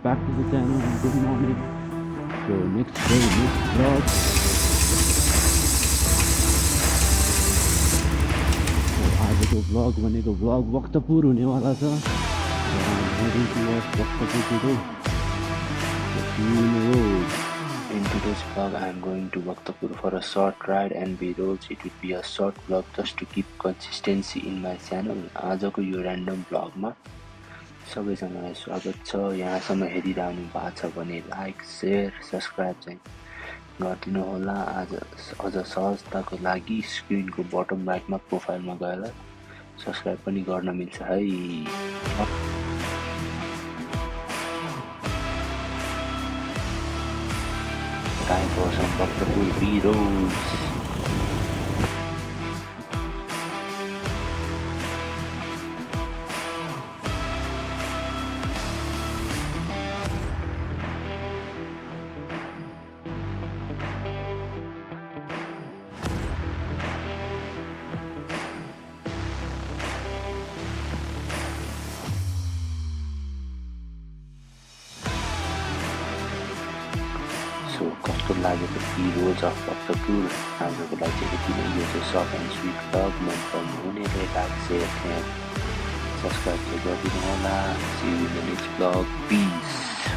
back to the channel and good morning. So next day, next vlog. So आजको vlog भनेको vlog Bhaktapur हुनेवाला छ. So I'm heading towards Bhaktapur today. So see you in the road. In today's vlog, I am going to Bhaktapur for a short ride and B-rolls. It would be a short vlog just to keep consistency in my channel. आजको यो random भ्लगमा सबैजनालाई स्वागत छ. यहाँसम्म हेरिरहनु भएको छ भने लाइक, शेयर, सब्सक्राइब चाहिँ गरिदिनु होला. आज अझ सहजताको लागि स्क्रिनको बटम राइटमा प्रोफाइलमा गएर सब्सक्राइब पनि गर्न मिल्छ है. Time for some Bhaktapur B-rolls. So, कस्तो लागेको B-rolls अफ Bhaktapur आजको लागि चाहिँ यति नै. यो चाहिँ सर्ट एन्ड स्विट भ्लग. मन पर्नु हुनेले लाइक, शेयर एन्ड सब्सक्राइब चाहिँ गरिदिनु होला. See you in the next vlog. Peace.